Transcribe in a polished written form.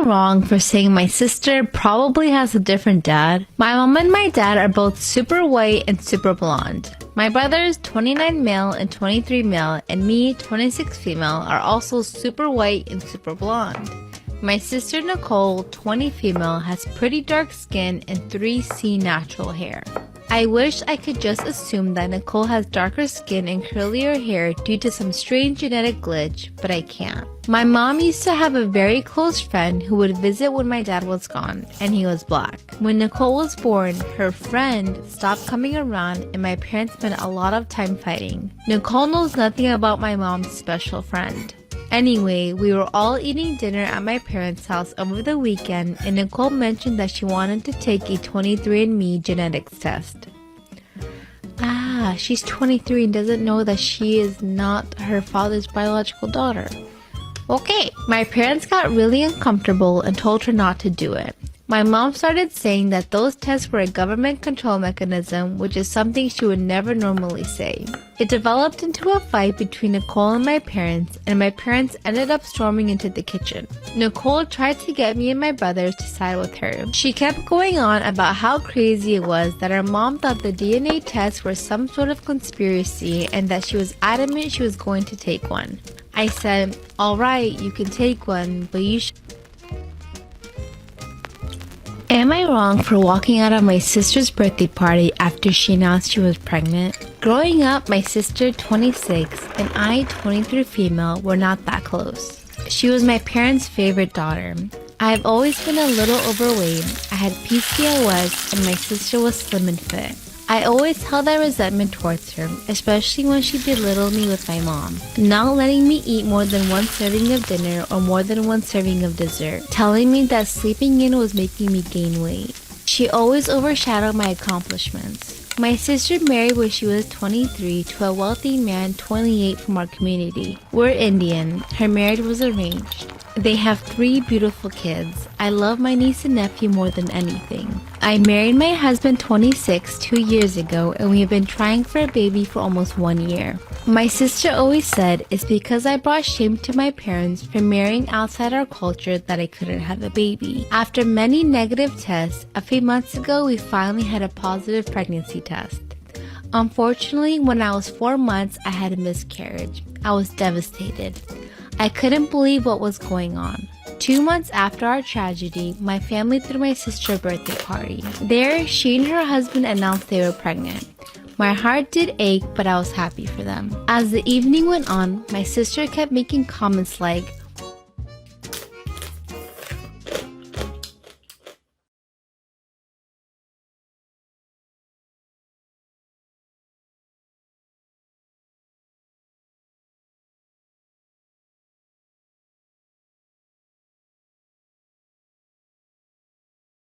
wrong for saying my sister probably has a different dad? My mom and my dad are both super white and super blonde. My brothers, 29 male and 23 male, and me, 26 female, are also super white and super blonde. My sister Nicole, 20 female, has pretty dark skin and 3C natural hair. I wish I could just assume that Nicole has darker skin and curlier hair due to some strange genetic glitch, but I can't. My mom used to have a very close friend who would visit when my dad was gone, and he was black. When Nicole was born, her friend stopped coming around and my parents spent a lot of time fighting. Nicole knows nothing about my mom's special friend. Anyway, we were all eating dinner at my parents' house over the weekend and Nicole mentioned that she wanted to take a 23andMe genetics test. She's 23 and doesn't know that she is not her father's biological daughter. Okay, my parents got really uncomfortable and told her not to do it. My mom started saying that those tests were a government control mechanism, which is something she would never normally say. It developed into a fight between Nicole and my parents ended up storming into the kitchen. Nicole tried to get me and my brothers to side with her. She kept going on about how crazy it was that our mom thought the DNA tests were some sort of conspiracy and that she was adamant she was going to take one. I said, alright, you can take one, but you should. Am I wrong for walking out of my sister's birthday party after she announced she was pregnant? Growing up, my sister, 26, and I, 23 female, were not that close. She was my parents' favorite daughter. I have always been a little overweight. I had PCOS and my sister was slim and fit. I always held that resentment towards her, especially when she belittled me with my mom, not letting me eat more than one serving of dinner or more than one serving of dessert, telling me that sleeping in was making me gain weight. She always overshadowed my accomplishments. My sister married when she was 23 to a wealthy man 28 from our community. We're Indian. Her marriage was arranged. They have 3 beautiful kids. I love my niece and nephew more than anything. I married my husband 26 2 years ago and we have been trying for a baby for almost 1 year. My sister always said it's because I brought shame to my parents for marrying outside our culture that I couldn't have a baby. After many negative tests, a few months ago we finally had a positive pregnancy test. Unfortunately, when I was 4 months, I had a miscarriage. I was devastated. I couldn't believe what was going on. 2 months after our tragedy, my family threw my sister a birthday party. There, she and her husband announced they were pregnant. My heart did ache, but I was happy for them. As the evening went on, my sister kept making comments like,